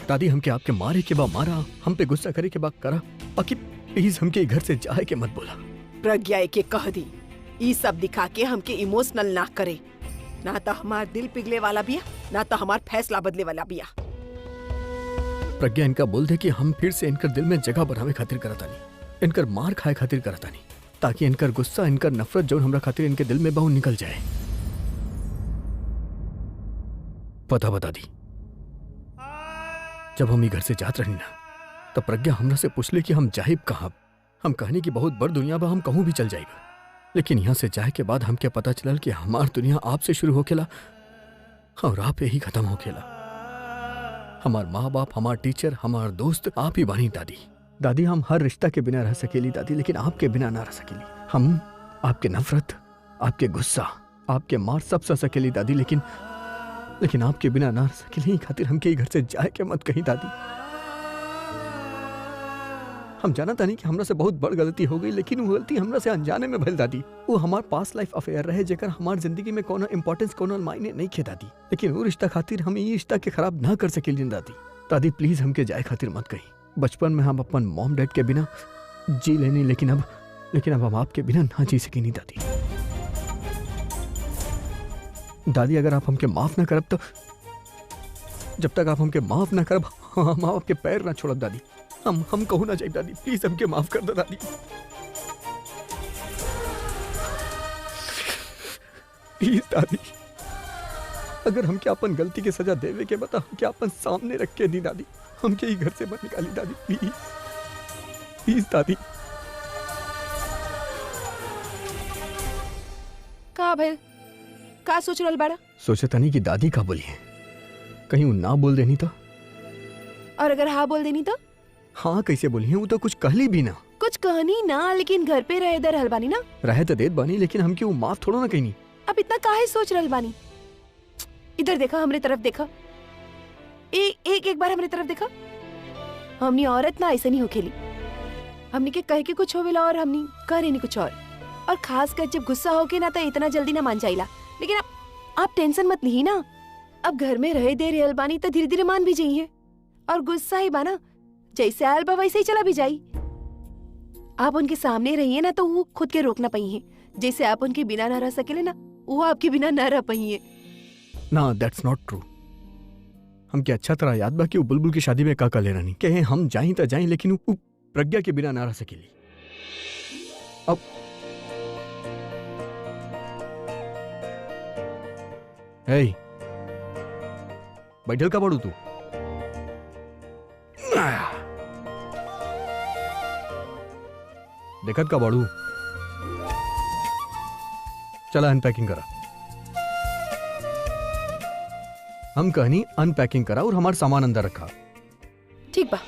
दादी हमके आपके मारे के बाद मारा, हम पे गुस्सा करे के बाद करा, बाकी प्लीज हमके घर से जाए के मत बोला। प्रज्ञा के कह दी ई सब दिखा के हमके इमोशनल ना करे, ना तो हमार दिल पिघले वाला बिया, ना तो हमार फैसला बदले वाला बिया। प्रज्ञा इनका बोल दे कि हम फिर से इनकर दिल में जगह बनावे खातिर करता नहीं, इनकर मार खाए खातिर करता नहीं, ताकि इनकर गुस्सा, इनकर नफरत जो हमरा खातिर इनके दिल में बहु निकल जाए। पता बता दी, जब हम ये घर से जात रही ना, तब प्रज्ञा हमरा से पूछले कि हम जाहिब कहाँ। हम कहने की बहुत बड़ दुनिया बा, हम कहूं भी चल जाइब, लेकिन यहाँ से जाए के बाद हमके पता चलल कि हमार दुनिया आपसे शुरू होकेला और आप यही खत्म होकेला। हमार माँ बाप, हमार टीचर, हमार दोस्त आप ही बानी दादी। दादी हम हर रिश्ता के बिना रह सकेली दादी, लेकिन आपके बिना ना रह सकेली। हम आपके नफरत, आपके गुस्सा, आपके मार सब सह सकेली दादी, लेकिन आपके बिना ना रह सकेली। खातिर हमके घर से जाए के मत कहीं दादी। हम जाना था नहीं कि हमरा से बहुत बड़ गलती हो गई, लेकिन वो गलती हमरा से अनजाने में भइल दादी। वो हमार पास लाइफ अफेयर रहे जेकर हमार जिंदगी में कोनो इंपॉर्टेंस, कोनो मायने नहीं खे दादी, लेकिन वो रिश्ता खातिर हम ये रिश्ता के खराब ना कर सकेली दादी। दादी प्लीज हमके जाए खातिर मत कहीं। बचपन में हम अपन मॉम डैड के बिना जी लेनी, लेकिन अब हम आपके बिना ना जी सकेनी दादी। दादी अगर आप हमके माफ ना करब तो, जब तक आप हमके माफ ना करब हम आपके पैर ना छोड़ब दादी। हम कहूँ ना जाइब दादी, प्लीज हमके माफ कर दो दादी, प्लीज दादी। अगर हमके अपन गलती के सजा देवे के बता, हमके अपन सामने रख के दी दादी, हमके ही घर से मत निकाली दादी, प्लीज प्लीज दादी। का भइल? का सोच रहल बाड़ा? सोचता नहीं कि दादी का बोली है, कहीं वो ना बोल देनी तो। और अगर हाँ बोल देनी तो? हाँ कैसे बोली है, वो तो कुछ कहली भी ना। कुछ कहनी ना, लेकिन घर पे रहे दे रहल बानी ना। रहे तो देत बानी, लेकिन हमके वो माफ थोड़ा ना कहीं। अब इतना काहे सोच रहल बानी? इधर देखा, हमरे तरफ देखा, एक बार हमरे तरफ देखा। हमनी औरत ना ऐसे नहीं होखेली, हमनी के कह के कुछ होवेला और हमनी करे नहीं कुछ और खासकर जब गुस्सा होके ना तो इतना जल्दी ना मान जाइला। लेकिन आप टेंशन मत ली ना, अब घर में रहे दे रहल बानी तो धीरे धीरे मान भी जाइए। और गुस्सा ही बाना, जैसे आयल बा वैसे ही चला भी जाई। आप उनके सामने रहिए ना तो वो खुद के रोक ना पाई है। जैसे आप उनके बिना ना रह सकेले ना, वो आपके बिना ना रह पाई है। ना, दैट्स नॉट ट्रू। हमके अच्छा तरह याद बा कि वो बुलबुल की शादी में का ले रहनी, कहे हम जाई तो जाई, लेकिन वो प्रज्ञा के बिना ना रह सकेली। अब हे बैठल का पड़ू तू? देखत का बाड़ू? चला अनपैकिंग करा। हम कहनी अनपैकिंग करा और हमारा सामान अंदर रखा। ठीक बा।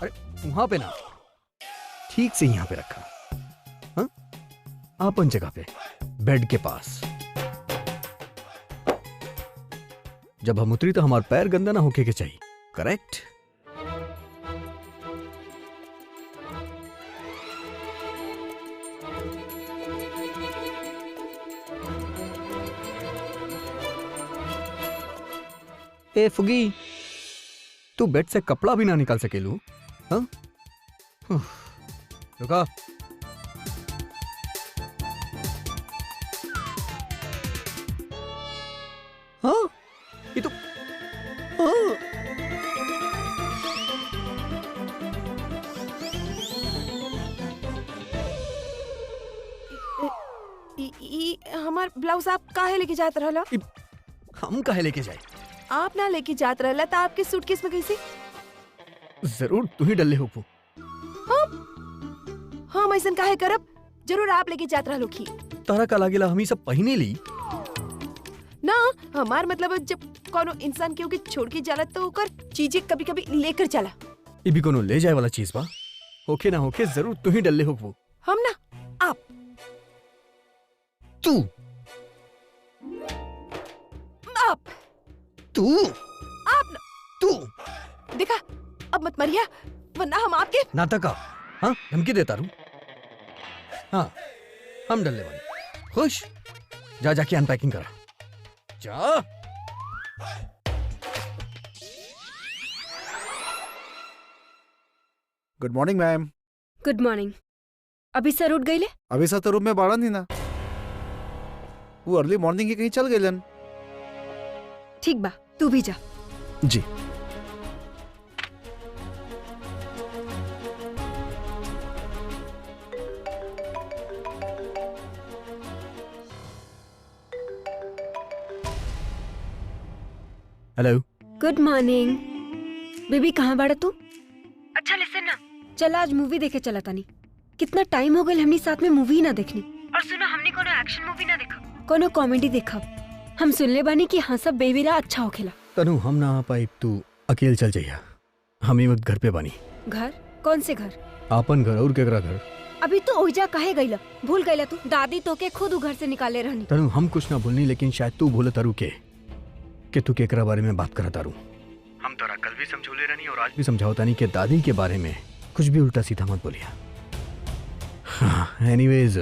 अरे वहां पे ना, ठीक से यहाँ पे रखा। हाँ, अपन जगह पे, बेड के पास। जब हम उतरी तो हमारा पैर गंदा ना होके के चाहिए, करेक्ट? ए फुगी, तू बेड से कपड़ा भी ना निकाल सकेलू? हाँ, रुका। हाँ, ये तो हाँ। हमार ब्लाउज आप काहे लेके जात रहला? हम काहे लेके जाए? आप ना लेके जात रहला तो आपके सूटकेस में कैसे? जरूर तू ही डल्ले हो। हम ऐसा काहे करब? जरूर आप लेके जात रहलो की। तारा का लागेला हम ही सब पहिने ली ना। हमार मतलब जब कोनो इंसान केहू के छोड़ के जाला तो ओकर चीजें कभी कभी लेकर चला। ये भी कोनो ले जाए वाला चीज बा? होके ना होके जरूर तू ही डल्ले हो। हम ना, आप। तू आप ना, तू देखा, अब मत मरिया वरना हम आपके। नाटका हाँ धमकी देता रू? हाँ हम डलने वाले। खुश जा जाके अनपैकिंग करा जा। Good morning ma'am. Good morning. अभी सर उठ गईले? अभी सा तो रूम में बाड़ा नहीं ना, वो अर्ली मॉर्निंग ही कहीं चल गए। ठीक बा, तू भी जा। जी। हेलो। Good morning. बेबी कहाँ बाड़ा तू? अच्छा लिसन ना, चल आज मूवी देखे चला तानी। कितना टाइम हो गया हमनी साथ में मूवी ना देखनी। और सुनो, हमनी कोनो एक्शन मूवी ना देखा, कोनो कॉमेडी देखा। हम सुनले बानी कि हाँ सब बेबीरा अच्छा होखेला। तनु हम ना आ पाई, तू अकेले चल जाइया। हम ही वक्त घर पे बानी। घर? कौन से घर? आपन घर और केकरा घर? अभी तो ओइजा काहे गईला? भूल गईला तू? दादी तो के खुद घर से निकाले रहनी। तनु हम कुछ ना भूलनी, लेकिन शायद तू भूल तारू के कि तू केकरा बारे में बात करा तारू। हम तोरा कल भी समझौले रहनी और आज भी समझावता नहीं कि दादी के बारे में कुछ भी उल्टा सीधा मत बोलिया। हाँ, एनीवेज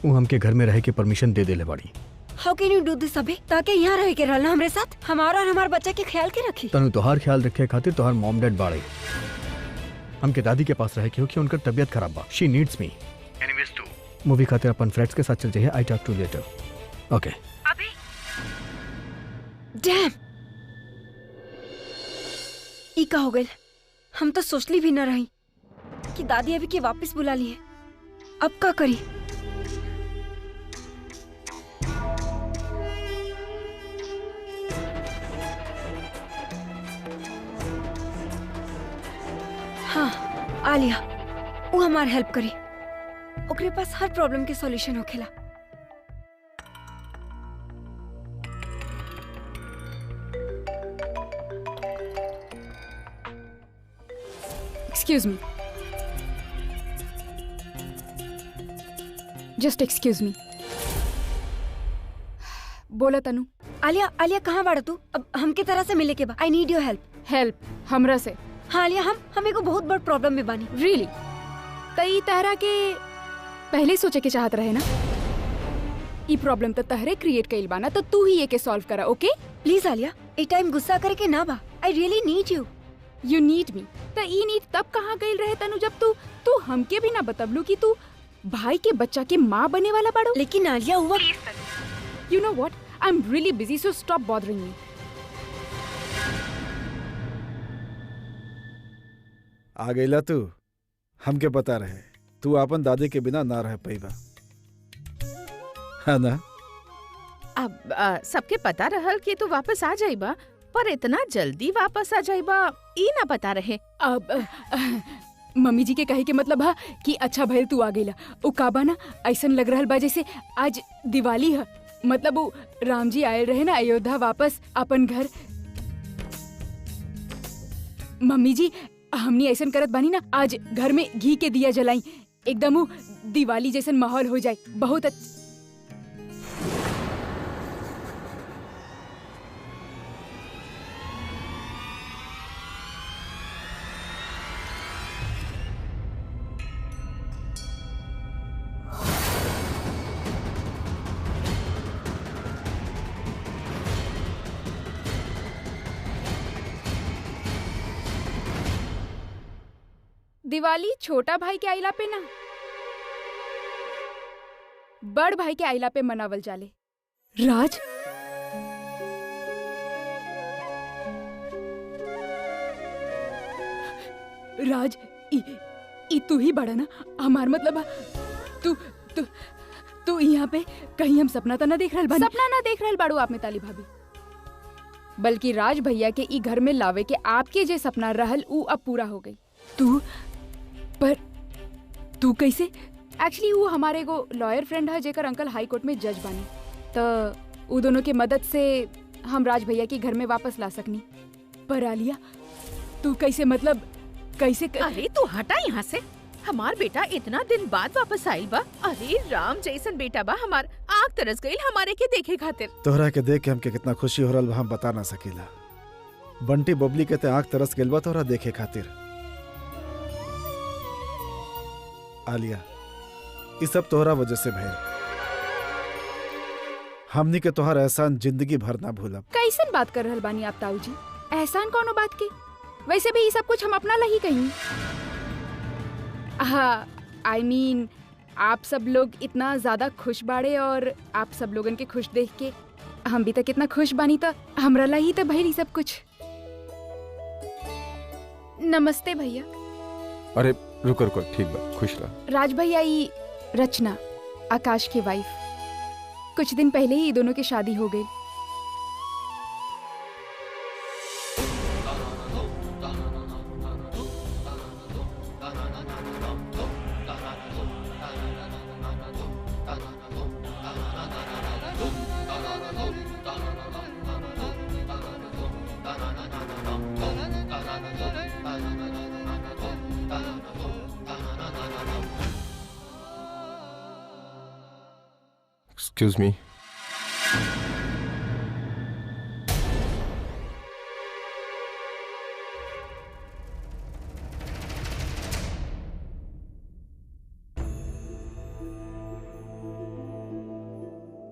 वो हमके घर में रह के परमिशन दे देले बाड़ी। हाउ कैन यू डू दिस अबे? ताकि यहाँ रह के रहना हमरे साथ, हमारा और हमारे बच्चे के ख्याल के रखी। तनु तोहार ख्याल रखे खातिर तोहार मॉम डैड बाड़े। हमके दादी के पास रह के हो कि उनकर तबीयत खराब बा। She needs me. एनीवेज तू मूवी खातिर अपन फ्रेंड्स के साथ चल जाइए। I talk to you later. Okay. अभी डैम, ई का हो गइल? हम तो सोचली भी न रही कि दादी अभी के वापस बुला ली है। अब का करी? हाँ आलिया, वो हमार हेल्प करी। ओकरे पास हर प्रॉब्लम के सॉल्यूशन होखेला। Excuse me. Just excuse me. बोला तनु। आलिया, आलिया कहाँ बाड़ा तू? अब हमके तरह से मिले के बा। I need your help. Help हमरा से? हाँ आलिया, हम एगो बहुत बड़ प्रॉब्लम में बानी। रियली? तई तहरा के पहले सोचे के चाहत रहे ना? ई प्रॉब्लम तो तहरे क्रिएट कइल बाना, तो तू ही ये के सॉल्व करा। ओके प्लीज आलिया, ए टाइम गुस्सा करे के ना बा। I really need you. You need me? तो ई नीड तब कहाँ गइल रहे तनु, जब तू हमके भी ना बतबलू कि तू भाई के बच्चा के माँ बने वाला बाड़ो। लेकिन आलिया हुआ, you know what, I am really busy, so stop bothering me. आ गईला तू, हमके बता रहे तू अपन दादी के बिना ना रह पाईबा, है ना? अब सबके पता रहल कि तू वापस आ जाइबा, पर इतना जल्दी वापस आ जाइबा ई ना पता रहे। अब मम्मी जी के कहे के मतलब हा कि अच्छा भइल तू आ गईला। उ काबा ना ऐसन लग रहल बा जैसे आज दिवाली है। मतलब वो राम जी आए रहे ना अयोध्या वापस अपन घर। मम्मी जी हमनी ऐसन करत बानी ना, आज घर में घी के दिया जलाई, एकदम वो दिवाली जैसन माहौल हो जाए। बहुत दिवाली छोटा भाई के आइला पे ना बड़ भाई के आइला पे मनावल जाले। राज, राज ई तू ही बड़ा ना? हमार मतलब तू तू तू यहाँ पे कहीं हम सपना तो ना देख रहल बानी? सपना ना देख रहल बाड़ू आप मिताली भाभी, बल्कि राज भैया के ई घर में लावे के आपके जे सपना रहल ऊ अब पूरा हो गई। तू कैसे? एक्चुअली वो हमारे एगो लॉयर फ्रेंड है जेकर अंकल हाई कोर्ट में जज बानी, तो उ दोनों के मदद से हम राज भैया के घर में वापस ला सकनी। पर आलिया तू कैसे, मतलब कैसे अरे तू हटा यहाँ से। हमार बेटा इतना दिन बाद वापस आइल बा। अरे राम जैसन बेटा बा, हमार आँख तरस गइल हमारे के देखे खातिर। तोहरा के देख के हमके कितना खुशी हो रहल बा हम बता ना सकीला। बंटी बबली के ते आँख तरस गइल बा तोहरा देखे खातिर। आलिया, ये सब तोहरा वजह से भइल। हमनी के तोहर एहसान जिंदगी भर ना भूलब। कैसन बात कर रहल बानी आप ताऊ जी? एहसान कौनो बात के? वैसे भी ये सब कुछ हम अपना ला ही कहीं। हाँ, I mean, आप सब लोग इतना ज्यादा खुश बाड़े और आप सब लोगन के खुश देख के हम भी तक इतना खुश बानी तो हमरा ला ही तो भइल सब कुछ। नमस्ते भैया। अरे रुको रुको, ठीक बा, खुश रह। राज भैया, ये रचना आकाश की वाइफ, कुछ दिन पहले ही दोनों की शादी हो गई। Excuse me.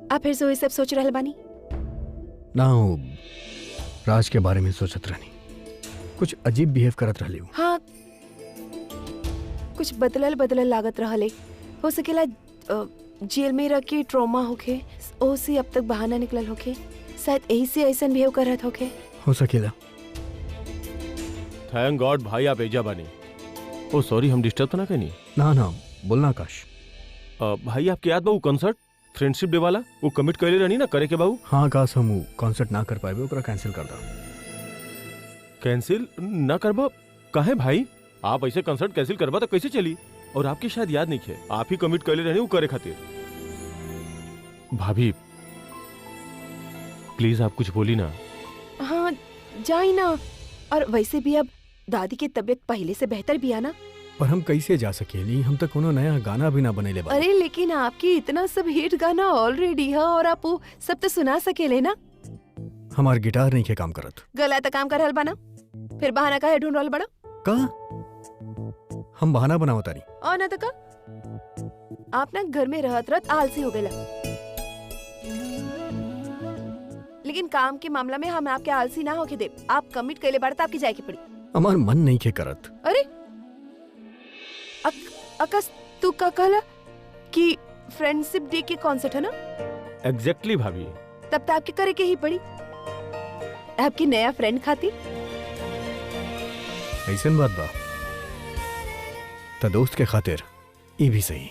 आप फिर से वही सब सोच रहल बानी? ना हो, राज के बारे में सोचत रहनी, कुछ अजीब बिहेव करत रहली हूँ। हाँ, कुछ बदलल बदलल लागत रहले। हो सकेला जेल में रख के ट्रॉमा होके, ओसे अब तक बहाना निकलल होके, शायद यही से ऐसा बिहेव करत होके। हो सकेला। थैंक गॉड भाई आप एजा बानी। ओ सॉरी, हम डिस्टर्ब तो ना कहीं? ना ना, बोलना आकाश। भाई आपके याद बा वो कॉन्सर्ट फ्रेंडशिप डे वाला, वो कमिट कैले रहनी ना करे के बाबू? हाँ आकाश, हम कॉन्सर्ट ना कर पाए, ओकरा कैंसिल कर दा। कैंसिल ना करबा? काहे भाई? आप ऐसे कॉन्सर्ट कैंसिल करबा तो कैसे चली? और आपकी शायद याद नहीं है, आप ही कमिट कैले रहनी वो करे खातिर। भाभी प्लीज आप कुछ बोली ना। हाँ जाई ना, और वैसे भी अब दादी की तबीयत पहले से बेहतर भी है ना। पर हम कैसे जा सकेली, हम तक कोनो नया गाना भी ना बनेले बा। अरे लेकिन आपकी इतना सब हिट गाना ऑलरेडी है और आप वो सब तो सुना सकेले ना। हमार गिटार नहीं के काम करत। गला तो काम कर रहल बना, फिर बहाना काहे ढूंढ रहल बड़ा? का हम बहाना बनावत तारी? और ना तो का, आप ना घर में रहत रहत आलसी हो गए। लेकिन काम के मामला में हम आपके आलसी ना होके दे। आप कमिट कैले बाड़ त आपकी जाए के पड़ी। हमार मन नहीं के करत। अरे आकाश, तू का कहला कि फ्रेंडशिप डे के कॉन्सर्ट है ना? एग्जैक्टली भाभी। तब तो आपके करे के ही पड़ी, आपकी नया फ्रेंड खातिर। ऐसन बात बा त दोस्त के खातिर ये भी सही।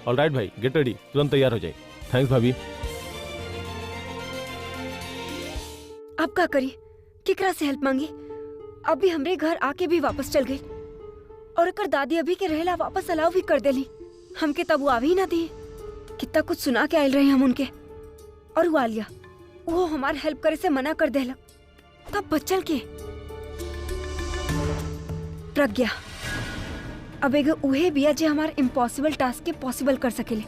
ऑलराइट भाई, गेट रेडी, तुरंत तैयार हो जाए। थैंक्स भाभी। अब का करी, केकरा से हेल्प मांगी? अभी हमरे घर आके भी वापस चल गई और एकर दादी अभी के रहेला वापस अलाउ भी कर देली। हमके तब वो आवे ही ना दी। कितना कुछ सुना के आयल रहे हम उनके, और वो आलिया वो हमार हेल्प करे से मना कर देला। तब बचल के प्रज्ञा, अब एगो उहे बिया जे हमार इम्पॉसिबल टास्क के पॉसिबल कर सकेले।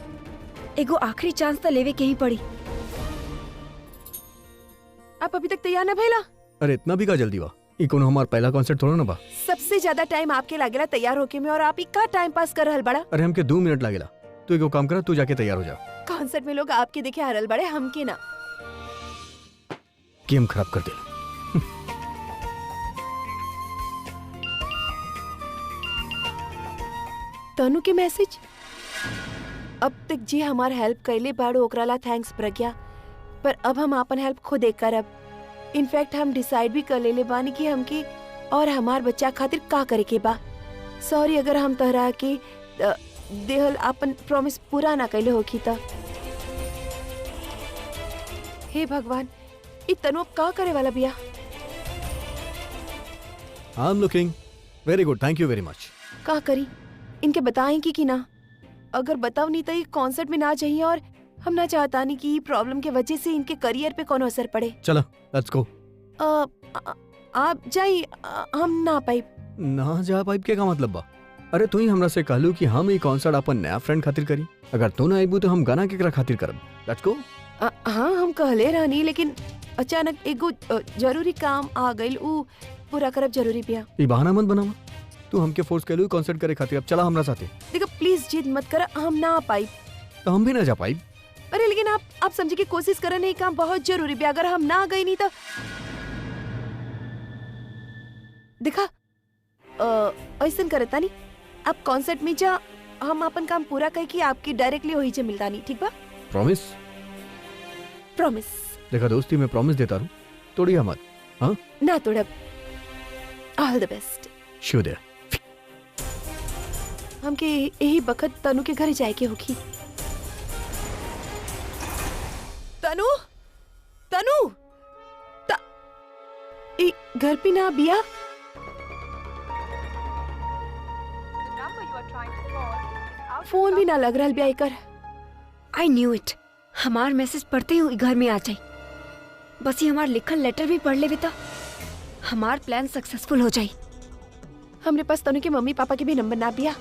एगो आखिरी चांस तो लेवे के ही पड़ी। आप अभी तक तैयार ना भइला? अरे इतना भी का जल्दी बा? ई कोनो हमार पहला कॉन्सर्ट थोड़ा ना बा। सबसे ज्यादा टाइम आपके लागेला तैयार होके में, और आप ही का टाइम पास कर रहल बड़ा। अरे हमके 2 मिनट लागेला। तू एगो काम कर, तू जाके तैयार हो जा। कॉन्सर्ट में लोग आपके देखे हरल बड़े, हमके ना। गेम खराब कर दे। तनु के मैसेज। अब तक जी हमार हेल्प कैले बाड़ो, ओकरा ला थैंक्स प्रज्ञा। पर अब हम अपन हेल्प खुद करब। इनफैक्ट हम डिसाइड भी कर लेले बानी कि हमके और हमार बच्चा खातिर का करे के बा। सॉरी अगर हम तहरा के देहल अपन प्रॉमिस पूरा ना कैले होखी त। हे भगवान, इ तनु अब का करे वाला बिया? I am looking very good, thank you very मच। का करी, इनके बताएं कि ना? अगर बताओ नहीं तो ये कॉन्सर्ट में ना चाहिए, और हम ना चाहता नहीं कि प्रॉब्लम के वजह से इनके करियर पे कोनो असर पड़े। चलो लेट्स गो। आप जाइए, हम ना पाइप। ना जा पाइप के का मतलब बा? अरे तू ही हमरा से कहलू कि हम ई कॉन्सर्ट अपन नया फ्रेंड खातिर करी। अगर तू ना आइबू तो हम गाना केकरा खातिर करब। Let's go. हाँ हम कहले रहनी, लेकिन अचानक एगो जरूरी काम आ गइल, ऊ पूरा करब जरूरी बिया। ई बहाना मत बनावा। तू हमके फोर्स कैलू कॉन्सर्ट करे खातिर, अब चला हमरा साथे। देखो प्लीज जिद मत कर, हम ना आ पाई। तो हम भी ना जा पाई। अरे लेकिन आप समझे कि कोशिश करे नहीं, काम बहुत जरूरी भी, अगर हम ना गए नहीं तो देखा ऐसा करता नहीं, आप कॉन्सर्ट में जा, हम अपन काम पूरा करके आपकी डायरेक्टली वही से मिलता नहीं, ठीक बा? प्रॉमिस? प्रॉमिस। देखा दोस्ती में प्रॉमिस देता रहूं, तोड़िया मत। हाँ ना तोड़ब। ऑल द बेस्ट। शुभ। हमके यही बखत तनु के घर जाए के होगी। तनु तनु घर पे ना बिया। फोन भी ना लग रहा बिया एकर। I knew it. हमार मैसेज पढ़ते ही घर में आ जाई। बस ये हमार लिखल लेटर भी पढ़ लेवे तो हमार प्लान सक्सेसफुल हो जाई। हमरे पास तनु के मम्मी पापा के भी नंबर ना बिया।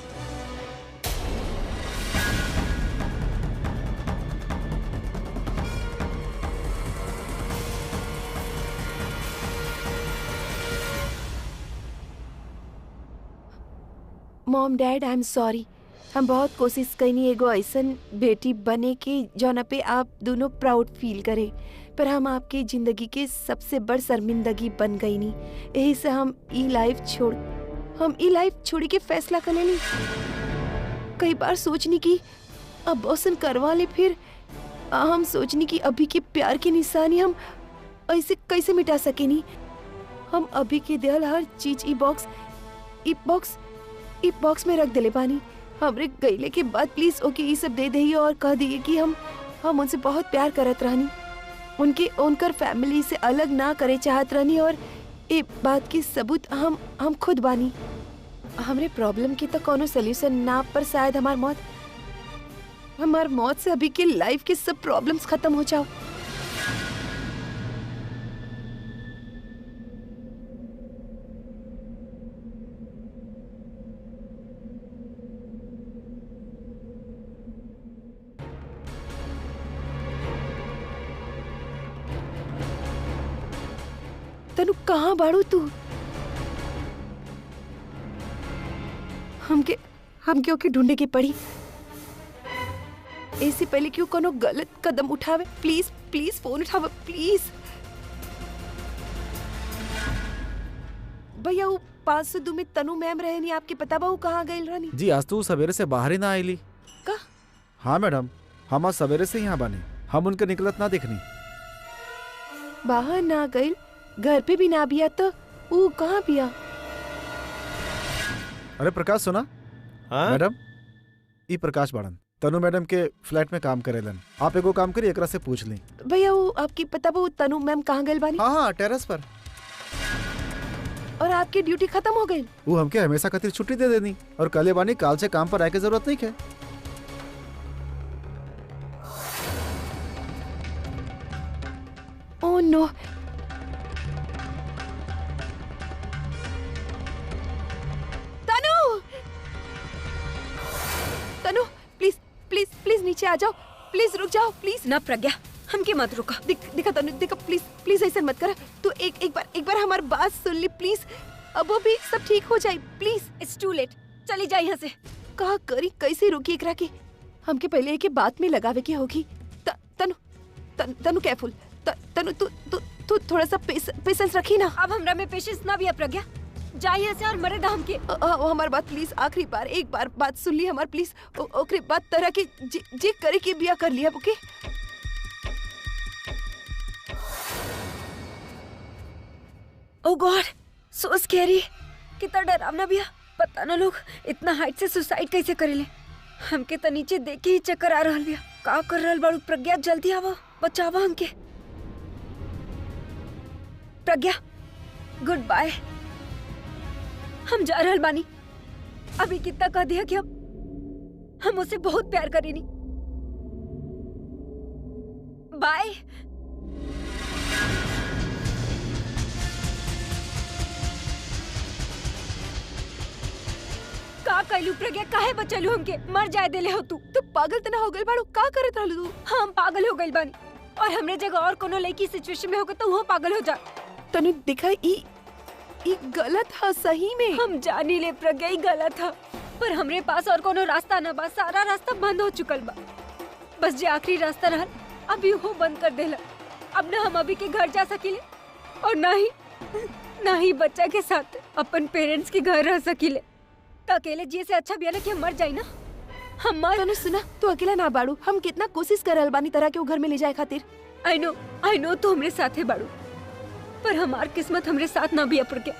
Mom dad I am sorry, हम बहुत कोशिश कईनी एगो ऐसन बेटी बने के जौना पे आप दोनों प्राउड फील करे, पर हम आपके जिंदगी के सबसे बड़ शर्मिंदगी बन गई नी। यही से हम ई लाइफ छोड़ के फैसला कर लेनी। कई बार सोचनी की अब औसन करवा ले, फिर हम सोचनी की अभी के प्यार की निशानी हम ऐसे कैसे मिटा सकेनी। हम अभी के देहल हर चीज ई बॉक्स में रख दिले बानी। हमरे गईले के बाद प्लीज ओके ये सब दे दही और कह दिए कि हम उनसे बहुत प्यार करत रहनी, उनकर फैमिली से अलग ना करे चाहत रहनी, और ये बात की सबूत हम खुद बानी। हमरे प्रॉब्लम की तो कोनो सोल्यूशन ना, पर शायद हमार मौत से अभी के लाइफ के सब प्रॉब्लम्स खत्म हो जाओ। तनु कहाँ बाड़ू तू? हमके ओके ढूंढे की पड़ी। ऐसे पहले क्यों कोनो गलत कदम उठावे? प्लीज फोन उठावे प्लीज। भैया वो 502 में तनु मैम रहे नहीं, आपके पता बा वो कहाँ गई रानी? जी आज तो सवेरे से बाहर ही ना आईली। का? हाँ मैडम, हम आज सवेरे से यहाँ बने, हम उनके निकलत ना देखनी। बाहर ना गई, घर पे भी ना बिया, तो वो कहाँ बिया? अरे प्रकाश सुना? हाँ? मैडम ई प्रकाश बाड़न तनु मैडम के फ्लैट में काम करेलन। आप एगो काम करिए, एकरा से पूछ ली। भैया वो आपकी पता बा वो तनु मैम कहाँ गई बानी? हाँ टेरेस पर। और आपकी ड्यूटी खत्म हो गई? वो हमके हमेशा खातिर छुट्टी दे देनी, और कल बानी काल से काम पर आए के जरूरत नहीं है। Oh no. तनु प्लीज नीचे आ जाओ, प्लीज रुक जाओ प्लीज। ना प्रज्ञा, हमके मत रुका। दिखा तनु, दिखा प्लीज ऐसा मत कर। तू एक बार हमारी बात सुन ली प्लीज। अब वो भी सब ठीक हो जाए प्लीज। इट्स टू लेट, चली जाए यहाँ से। कहा करी कैसे रोकी एकरा के? हमके पहले एक बात में लगावे की होगी। तनु केयरफुल। तनु तू थोड़ा सा पेशेंस रखी ना। अब हमरा में पेशेंस ना भी है प्रज्ञा, जा यहाँ से और मरे दाम के। हमारी बात प्लीज, आखिरी बार एक बार बात सुन ली हमार प्लीज। ओकरे बात तरह के जे करे के बिया कर लिया। ओके ओह गॉड, सो स्कैरी। कितना डरावना भी है। पता ना लोग इतना हाइट से सुसाइड कैसे करेले। हमके तो नीचे देख के ही चक्कर आ रहल बिया। का कर रहल बाड़ू प्रज्ञा? जल्दी आवा, बचावा हमके। प्रज्ञा गुड बाय, हम जा रहल बानी। अभी कितना कह दिया कि हम उसे बहुत प्यार करेनी। बाय। का कहलू प्रज्ञा? काहे बचलू हमके? मर जाए देले हो तू। तो पागल तना हो गई बाड़ू, का करत रहलू तू? हम पागल हो गइल बानी, और हमरे जगह और कोनो लड़की सिचुएशन में होगा तो वो पागल हो जा। तनु दिखा ये गलत है सही में। हम जानी ले प्रज्ञा ई गलत है, पर हमरे पास और कोनो रास्ता न बा। सारा रास्ता बंद हो चुकल बा। बस जे आखिरी रास्ता रहल अभी वो बंद कर देला। अब न हम अभी के घर जा सकिले और ना ही बच्चा के साथ अपन पेरेंट्स के घर रह सकिले। तो अकेले जिए से अच्छा भी है ना कि हम मर जाए ना। हम मर। तनु सुना, तू अकेला ना बाड़ू। हम कितना कोशिश करल बानी तरह के वो घर में ले जाए खातिर। आई नो तू हमरे साथे बाड़ू, पर हमार किस्मत हमरे साथ ना भी अपर के।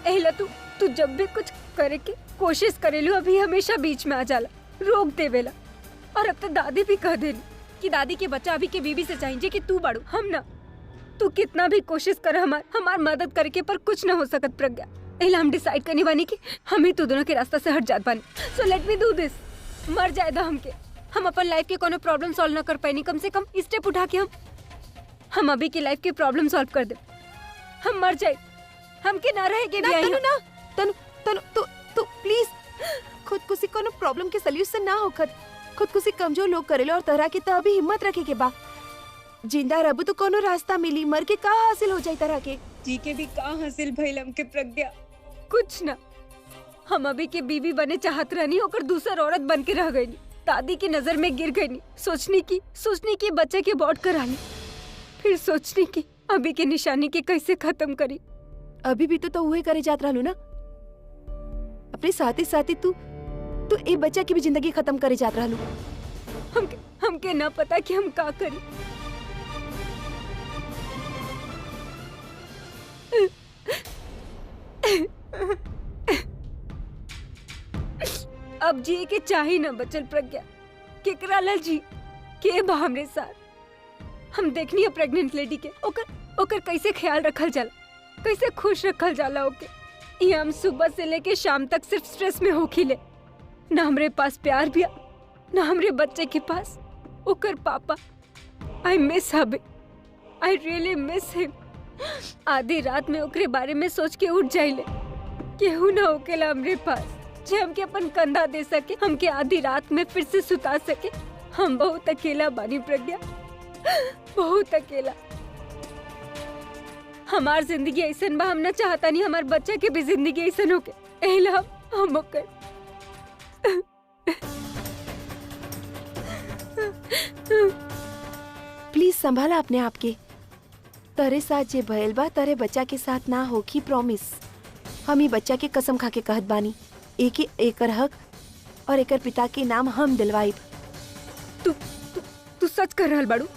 एहला तू जब भी कुछ करे के कोशिश करेलू अभी हमेशा बीच में आ जाला, रोक देवेला। और अब तो दादी भी कह देली कि दादी के बच्चा अभी के बीबी से चाहिए कि तू बाड़ू, हम ना। तू कितना भी कोशिश कर हमार मदद करके पर कुछ ना हो सकत प्रज्ञा। एहला हम डिसाइड करनी बानी कि हम ही तू दोनों के रास्ता से हट जात बानी। सो लेट मी डू दिस। मर जाएदा हमके। हम अपन लाइफ के कोनो प्रॉब्लम सॉल्व ना कर पाएनी, कम से कम स्टेप उठा के हम अभी की लाइफ के प्रॉब्लम सॉल्व कर दे। हम मर जाए, हमके ना रहेगे भी। तनु ना, तनु तू प्लीज खुदकुशी कोनो प्रॉब्लम के सॉल्यूशन ना होखत। खुदकुशी कमजोर लोग करेलो और तरह के तो अभी हिम्मत रखे के बा। जिंदा रहबू तो कोनो रास्ता मिली, मर के का हासिल हो जाए तरह के। जी के भी का हासिल भइल हमके प्रज्ञा, कुछ ना। हम अभी के बीवी बने चाहत रहनी, होकर दूसर औरत बन के रह गई। दादी की नजर में गिर गई। सोचनी की बच्चे के बॉट करा ली, फिर सोचनी की अभी के निशानी के कैसे खत्म करी। अभी भी तो वही करे जात रहलू ना। अपने साथी तू ए बच्चा की भी जिंदगी खत्म करे जात रहलू। हमके ना पता कि हम का करी। अब जी के चाही ना बचल प्रज्ञा। केकरा ला जी के बा हमरे साथ। हम देखनी है प्रेग्नेंट लेडी के ओकर कैसे ख्याल रखल जाला, कैसे खुश रखल जाला ओके। ये हम सुबह से लेके शाम तक सिर्फ स्ट्रेस में होखिले। ना हमरे पास प्यार भी, ना हमरे बच्चे के पास ओकर पापा। आई मिस हब, आई रियली मिस हिम। आधी रात में ओकरे बारे में सोच के उठ जाइले। केहू ना होकेला हमरे पास जे हमके अपन कंधा दे सके, हमके आधी रात में फिर से सुता सके। हम बहुत अकेला बानी प्रज्ञा, बहुत अकेला। हमार जिंदगी ऐसन बा, हम ना चाहता नहीं हमार बच्चा के भी जिंदगी ऐसन होके। एहला हम ओकर प्लीज संभाला अपने आप के। तरे साथ जे भयल बा तरे बच्चा के साथ ना होखी, प्रॉमिस। हम ही बच्चा के कसम खा के कहत बानी, एक ही एकर हक और एकर पिता के नाम हम दिलवाइब। तू सच कर रहल बाड़ू?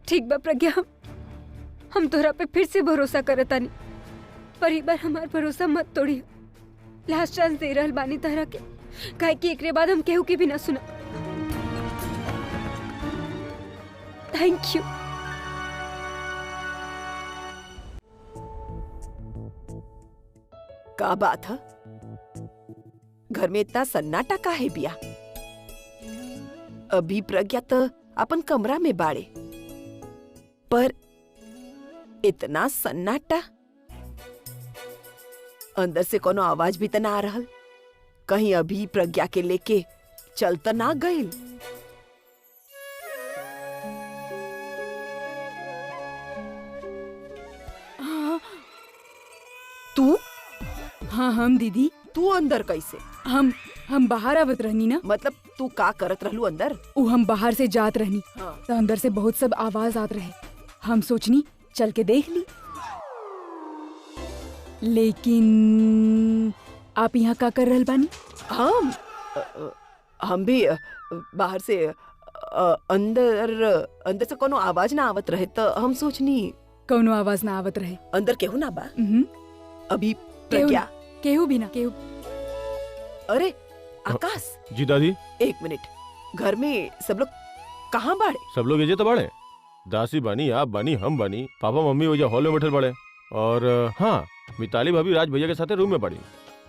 ठीक बा प्रज्ञा, हम तोहरा पे फिर से भरोसा करतानी, पर एक बार हमार भरोसा मत तोड़ी। लास्ट चांस दे रहल बानी तोहरा के, काहे कि एकरे बाद हम केहू के भी ना सुना। Thank you. का बात है? घर में इतना सन्नाटा का है बिया? अभी प्रज्ञा तो अपन कमरा में बाड़े, पर इतना सन्नाटा। अंदर से कोनो आवाज भी तो ना आ रहल। कहीं अभी प्रज्ञा के लेके चल तो ना गइल? तू? हाँ हम दीदी। तू अंदर कैसे? हम बाहर आवत रहनी ना। मतलब तू का करत रहलू अंदर? हम बाहर से जात रहनी, हाँ। तो अंदर से बहुत सब आवाज आत रहे। हम सोचनी चल के देख ली, लेकिन आप यहाँ का कर रहल बानी? हम भी बाहर से अंदर से कोनो आवाज ना आवत रहे, तो हम सोचनी कौनो आवाज ना आवत रहे। अंदर केहू ना बा? अभी केहू प्रज्ञा? केहू भी ना, केहू। अरे आकाश, जी दादी। एक मिनट, घर में सब लोग कहाँ बाड़े? सब लोग एजे तो बाड़े। दासी बानी, आप बानी, हम बानी, पापा मम्मी वजह हॉल में बैठल बाड़े। और हाँ, मिताली भाभी राज भैया के साथ रूम में बाड़ी,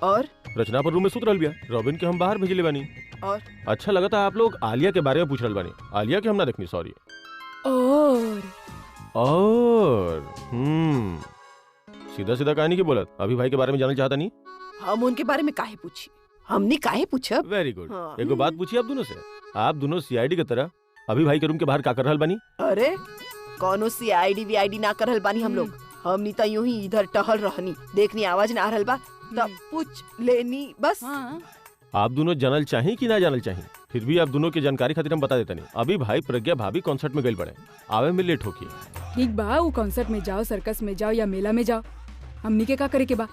और रचना पर रूम में सुत रहल बिया। रॉबिन के हम बाहर भेजले बानी। और अच्छा लगा था आप लोग आलिया के बारे में पूछ रहल बानी। आलिया के हम ना देखनी, सॉरी। और सीधा सीधा कहानी की बोलत, अभी भाई के बारे में जानना चाहता नहीं। हम उनके बारे में काहे पूछी? हमने काहे पूछब? Very good. हाँ। एगो बात पूछी आप दोनों से, आप दोनों सीआईडी की तरह अभी भाई के रूम के बाहर का कर रहल बानी? अरे कौनो सीआईडी वीआईडी ना करल बानी हम लोग। हमनी तो यूं ही इधर टहल रहनी, देखनी आवाज ना आ रहल बा तब पूछ लेनी बस। हाँ आप दोनों जानल चाही कि ना जानल चाही, फिर भी आप दोनों की जानकारी खातिर हम बता देते नहीं। अभी भाई प्रज्ञा भाभी कॉन्सर्ट में गई पड़े, आवे में लेट होगी। ठीक बा, वो कॉन्सर्ट में जाओ, सर्कस में जाओ या मेला में जाओ, हमनी के का करे के बा?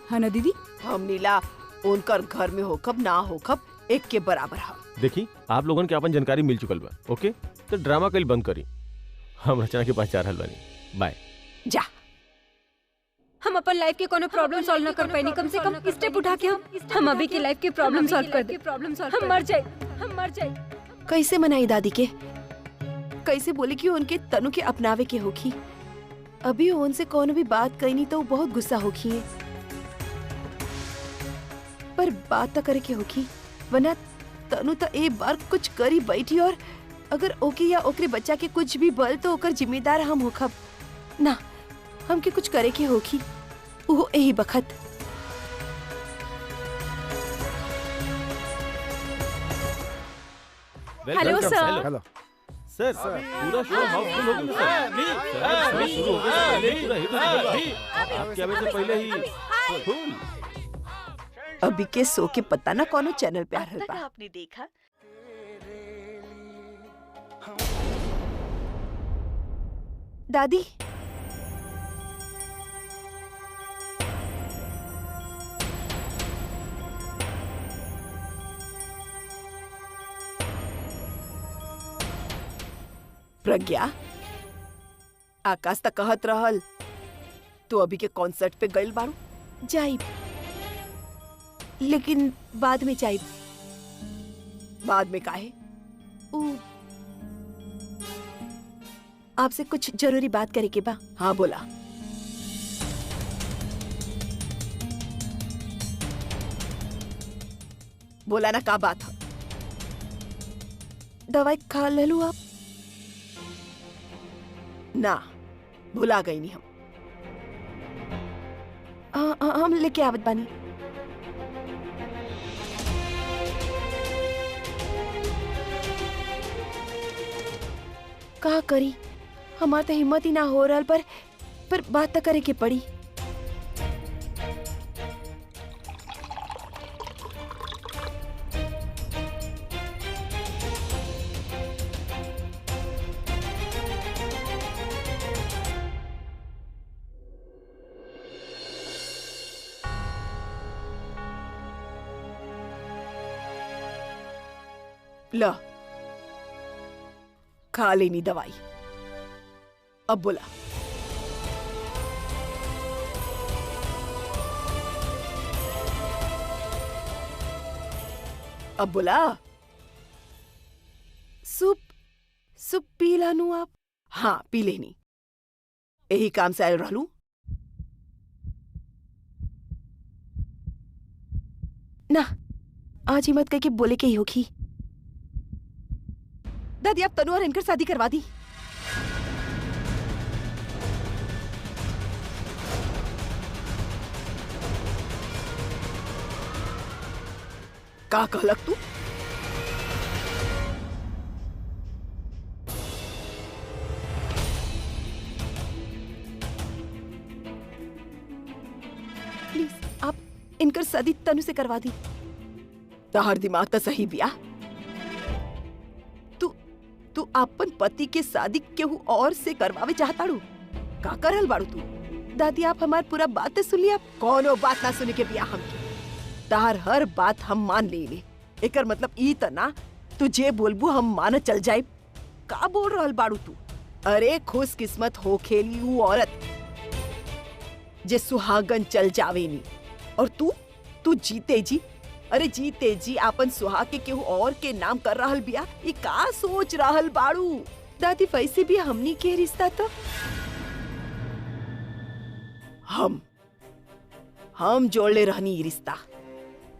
हाँ ना दीदी? हमनी ला उनकर घर में होखब ना होखब एक के बराबर है। देखी आप लोगन के अपन जानकारी मिल चुकल बा, ओके? तो ड्रामा कल बंद करी, हम रचना के पास जा रहल बानी। बाय। जा। हम अपन लाइफ के कोनो प्रॉब्लम सॉल्व न कर पाएनी, कम से कम स्टेप उठा के हम अभी के लाइफ के प्रॉब्लम सॉल्व कर दे। हम मर जाए। कैसे मनाई दादी के? कैसे बोले कि उनके तनु के अपनावे के होखी? अभी उनसे कोनो भी बात कहनी तो वो बहुत गुस्सा होखी है। पर बात तो करे के होखी, वरना तनु तो एक बार कुछ करी बैठी और अगर ओके या ओकरे बच्चा के कुछ भी बल तो ओकर जिम्मेदार हम होखब ना। हमके कुछ करे के होखी, वो यही बखत। हेलो सर। हेलो। सर पूरा शो हाउसफुल हो गया सर। शो शुरू होने से पहले पूरा हिट हो गया। आपके आने से पहले ही फुल। अभी के सो के पता ना कौनो चैनल पे आ रहल बा। आपने देखा दादी प्रज्ञा, आकाश तक कहत रहल तो अभी के कॉन्सर्ट पे गइल बाड़ू। जाइब, लेकिन बाद में जाइब। बाद में काहे? आपसे कुछ जरूरी बात करे के बा। हाँ बोला। बोला ना, का बात है? दवाई खा ले लू आप? ना, भुला गई नहीं हम। हम लेके आवत बानी। का करी, हमार तो हिम्मत ही ना हो रहा, पर बात तो करे के पड़ी। ला, खा लेनी दवाई। अब बोला। अब बोला। सूप पी लानू आप? हाँ पी लेनी, यही काम से आयल रहलू। ना, आज ही मत कह के बोले के ही होगी। दादी आप तनु और इनकर शादी करवा दी। का कहलक तू? प्लीज आप इनकर शादी तनु से करवा दी। तहर दिमाग तो सही बिया। तू अपन पति के शादी केहू और से करवावे चाहताड़ू? का करल बाड़ू तू? दादी आप हमार पूरा बात सुन लिया। कोनो बात ना सुने के बिया हमके। तार हर बात हम मान ले। एकर मतलब ई त ना तू जे बोलबू हम मान चल जाए। का बोल रहल बाड़ू तू? अरे खुश किस्मत हो खेली ऊ औरत जे सुहागन चल जावेनी, और तू जीते जी, अरे जीते जी आपन सुहाग के केहू और के नाम कर रहल बिया। ई का सोच रहल बाड़ू? दादी वैसे भी हमनी के रिश्ता तो हम जोड़ ले रहनी ई रिश्ता,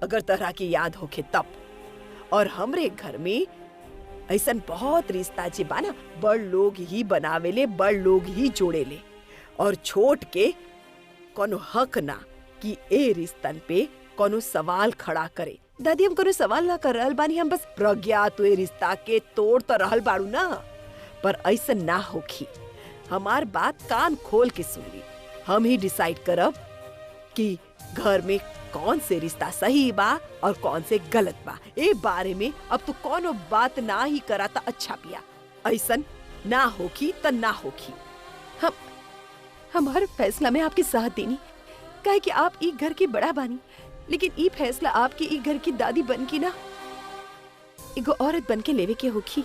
अगर तरह की याद होखे तब। और हमरे घर में ऐसन बहुत रिश्ता जे बाना बड़ लोग ही बनावेले, बड़ लोग ही जोड़ेले, और छोट के कोनो हक ना कि ए रिश्तन पे कोनो सवाल खड़ा करे। दादी हम कोनो सवाल ना कर रहल बानी, हम बस प्रज्ञा तू ए रिश्ता के तोड़ तो रहल बाड़ू ना, पर ऐसा ना होखी। हमार बात कान खोल के सुन ली। हम ही डिसाइड करब कि घर में कौन से रिश्ता सही बा और कौन से गलत बा। ए बारे में अब तू कोनो बात ना ही करा ता अच्छा पिया। ऐसन ना होखी त ना होखी। हम हर फैसला में आपके साथ देनी, काहे कि आप ई घर के बड़ा बानी, लेकिन ई फैसला आपके ई घर की दादी बन के ना एगो औरत बन के लेवे के होखी।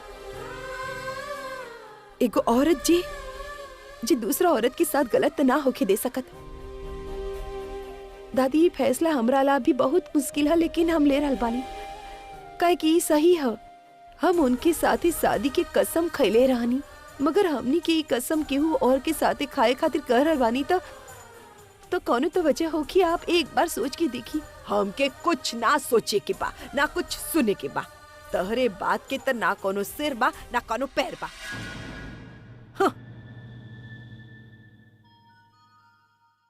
एगो औरत जे दूसरा औरत के साथ गलत ना होके दे सकत। दादी ये फैसला हमरा ला भी बहुत मुश्किल है, लेकिन हम ले रहल बानी, काहे कि ई सही है। हम उनके साथ ही शादी के कसम खैले रहनी, मगर हमनी के ई कसम केहू और के साथे खाए खातिर कह रहल बानी तो कौनो तो वजह हो कि आप एक बार सोच के देखी। हमके कुछ ना सोचे के बा, ना कुछ सुने के बा। तहरे बात के त ना कोनो सिर बा ना कोनो पैर बा। हाँ।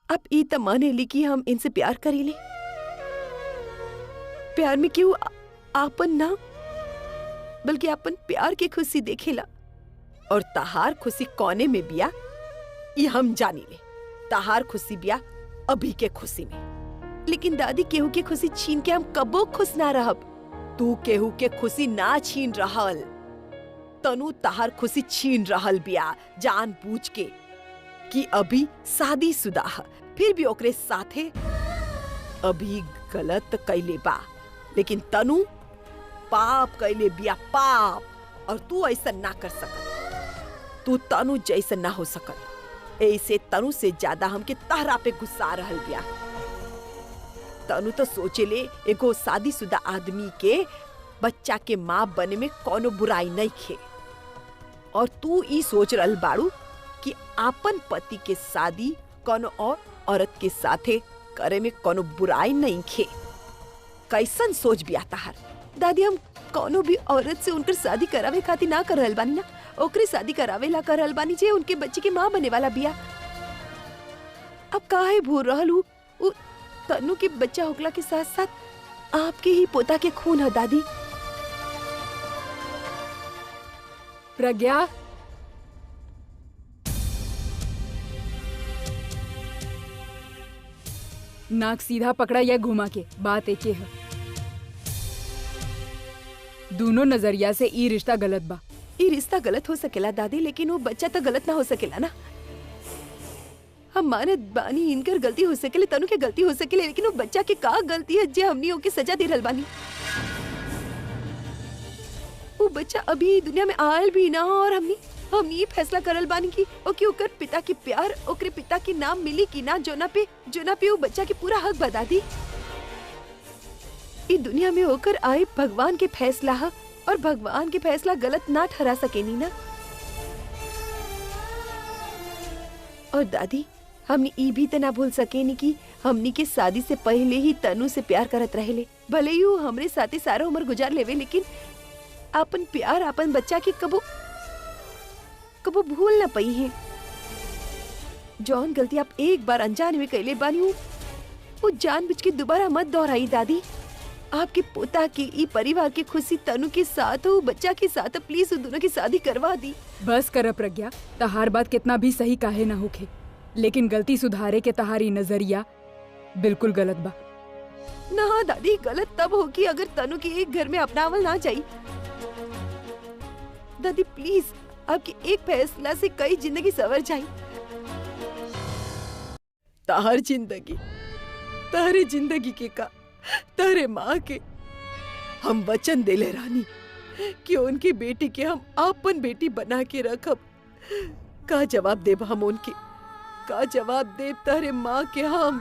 अब ई त माने ली कि हम इनसे प्यार करीले। प्यार में क्यों आपन ना, बल्कि आपन प्यार की खुशी देखेला। और तहार खुशी कोने में बिया ये हम जानी ले। तहार खुशी बिया अभी के खुशी में। लेकिन दादी केहू के खुशी छीन के हम कबो खुश ना रहब। तू केहू के खुशी ना छीन रहल, तनु तहार खुशी छीन रहल बिया जान बूझ के कि अभी शादीशुदा है, फिर भी ओकरे साथे अभी गलत कैले बा। लेकिन तनु पाप कैले बिया, पाप। और तू ऐसा ना कर सकत। तू तनु जैसा ना हो सकत। ऐसे तनु से ज्यादा हमके तहरा पे गुस्सा रहल बिया। तनु तो सोचेले एगो शादीशुदा आदमी के बच्चा के माँ बने में कोनो बुराई नहीं खे, और तू ई सोच रहल बाड़ू कि आपन पति के शादी कोनो और औरत के साथे करे में कोनो बुराई नहीं खे। कैसन सोच बिया तहार। दादी हम कोनो भी औरत से उनकर शादी करावे खातिर ना कर रहल बानी ना, ओकरे शादी करावे ला कर रहल बानी जे उनके बच्चे की माँ बने वाला बिया। अब काहे भूल रहल हूँ, तनु के बच्चा होकला के साथ साथ आपके ही पोता के खून है दादी। प्रज्ञा, नाक सीधा पकड़ा या घुमा के, बात एक है। दोनों नजरिया से ई रिश्ता गलत बा। ये रिश्ता गलत हो सकेला दादी, लेकिन वो बच्चा तो गलत ना हो सकेला ना। हम मानत बानी इनकर गलती हो सकेले, तनु के गलती हो सकेले, लेकिन वो बच्चा के का गलती है जे हमनी ओके सजा दे रहल बानी। वो बच्चा अभी दुनिया में आयल भी ना, और हम ये फैसला करल बानी कि ओकर पिता के प्यार, ओकरे पिता के नाम मिली कि ना, जोना पे वो बच्चा के पूरा हक बता दी। इस दुनिया में होकर आए भगवान के फैसला है, और भगवान के फैसला गलत ना ठहरा सकेनी ना। और दादी हमने ई भी तो ना भूल सकेनी कि हमनी के शादी से पहले ही तनु से प्यार करत रहेले। भले ही वो हमरे साथे सारा उम्र गुजार लेवे, लेकिन अपन प्यार अपन बच्चा के कबो कबो भूल ना पई है। जौन गलती आप एक बार अनजाने में कैले बानी वो जानबूझ के दोबारा मत दोहराई दादी। आपके पोता की ई परिवार की खुशी तनु के साथ हो, बच्चा के साथ, प्लीज उन दोनों की शादी करवा दी। बस कर प्रज्ञा, तहार बात कितना भी सही काहे ना होखे, लेकिन गलती सुधारे के तहारी नजरिया बिल्कुल गलत बा। ना दादी, गलत तब होगी अगर तनु के एक घर में अपनावल ना जाई। दादी प्लीज, आपके एक फैसला से कई जिंदगी सवर जाई। तहर जिंदगी, तहरे जिंदगी के का, तहरे माँ के हम वचन देले रानी कि उनकी बेटी के हम अपन बेटी बना के रखब। का जवाब देब हम उनके, का जवाब देब तहरे माँ के हम।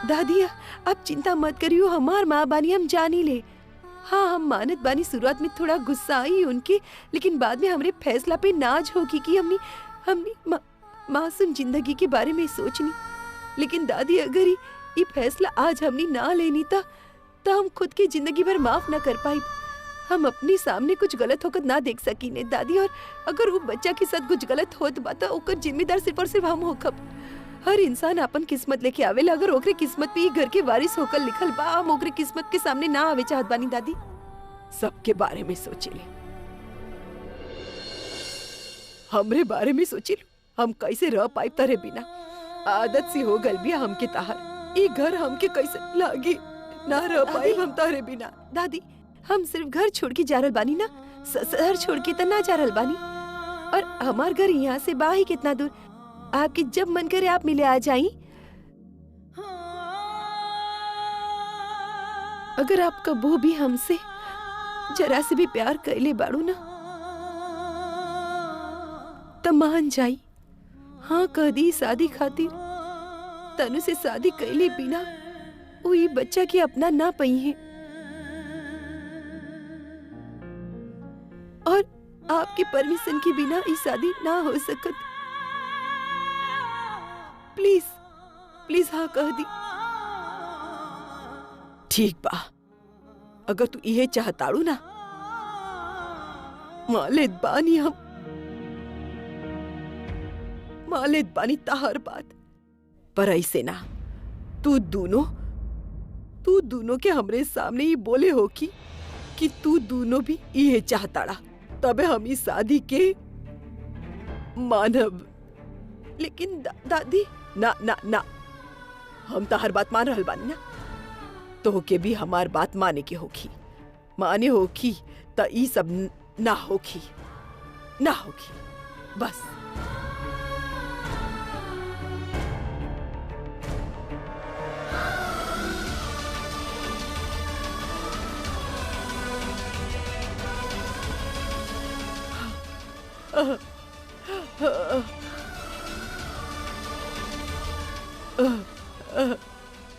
दादी आप चिंता मत करियो, हमार माँ बानी हम जानी ले। हाँ हम मानत बानी शुरुआत में थोड़ा गुस्सा आई उनके, लेकिन बाद में हमरे फैसला पे नाज होगी कि हमने मासूम जिंदगी के बारे में सोचनी। लेकिन दादी अगर ये फैसला आज हमने ना लेनी था तो हम खुद की जिंदगी भर माफ ना कर पाई। हम अपने सामने कुछ गलत होकर ना देख सकी ने दादी, और अगर वो बच्चा के साथ कुछ गलत होत बा तो ओकर जिम्मेदार सिर्फ और सिर्फ हम होखब। हर इंसान अपन किस्मत लेके आवेला, अगर ओकरे किस्मत पे ये घर के वारिस होकर लिखल बा, हम ओकरे किस्मत के सामने ना आवे चाहत बानी दादी। सबके बारे में सोचिले, हमरे बारे में सोचिल हम कैसे रह पाइब तरे बिना। आदत सी हो गल बिया हमके ताहर। ई घर हमके कैसे लागी, ना रह पाई हम तारे बिना। दादी हम सिर्फ घर छोड़ के जा रहल बानी ना, शहर छोड़ के त ना जा रहल बानी। और हमार घर यहाँ से बाही कितना दूर, आपके जब मन करे आप मिले आ जाई। अगर आप कबो भी हमसे जरा से भी प्यार कैले बाड़ू ना त मान जाई। हाँ कह दी शादी खातिर। तनु से शादी कैले बिना वो ये बच्चा के अपना ना पई है। और आपके परमिशन के बिना ये शादी ना हो सकत। प्लीज प्लीज हाँ कह दी। ठीक बा, अगर तू ये चाहताड़ू ना मालेत बानी हम, मालेत बानी ताहर बात। पर ऐसे ना तू दोनों के हमरे सामने ही बोले हो कि तू दोनों भी ये चाहताड़ा, तबे हम इस शादी के मानब। लेकिन दादी ना ना ना, हम ताहर बात मान रहल बानी ना, तो के भी हमार बात माने के होखी। माने होखी त ई सब ना होखी, ना होखी बस।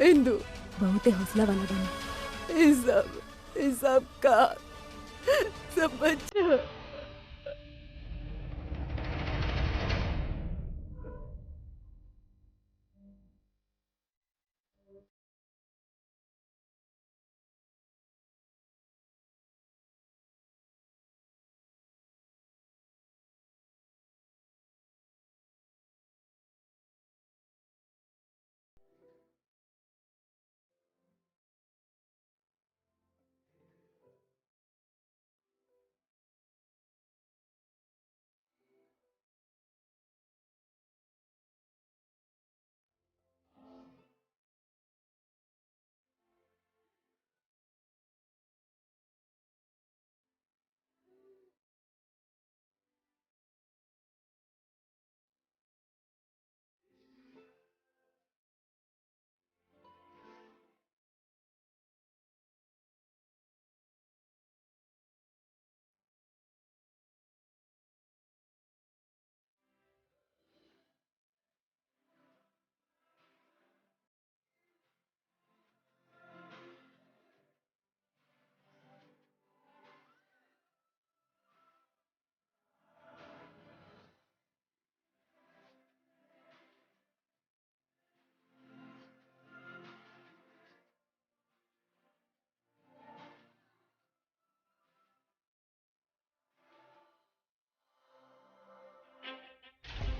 इंदु बहुते हौसला वाला बनी। ये सब का समझ।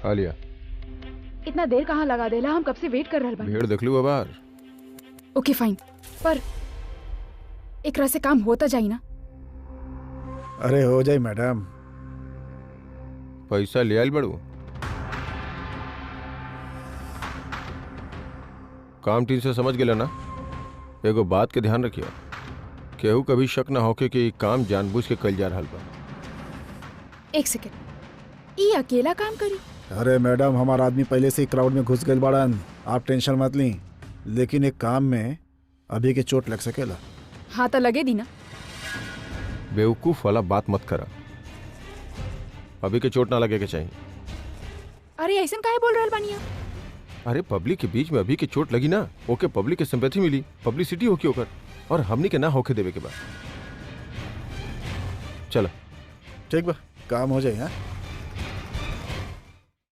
आलिया, इतना देर कहाँ लगा देला, हम कब से वेट कर रहल बानी। भीड़ देख लू बाहर। ओके फाइन, पर एकरा से काम होता जाई ना। अरे हो जाए मैडम। पैसा ले आइल बड़ू, काम ठीक से समझ गेला ना। एगो बात के ध्यान रखियो, केहू कभी शक ना होके कि काम जानबूझ के कल जा रहल बा। एक सेकेंड, ई अकेला काम करी? अरे मैडम, हमारा आदमी पहले से ही क्राउड में घुस गए बाड़न, आप टेंशन मत ली। लेकिन एक काम में अभी के चोट लग सकेला। हाँ तो लगे दी ना। बेवकूफ वाला बात मत करा, अभी के चोट ना लगे के चाहिए। अरे ऐसा काहे बोल रहल बानी आप? अरे पब्लिक के बीच में अभी के चोट लगी ना, ओके पब्लिक के सिंपैथी मिली, पब्लिसिटी होके ओकर, और हमनी के ना होके देवे के बाद। चलो ठीक बा, काम हो जाए। हाँ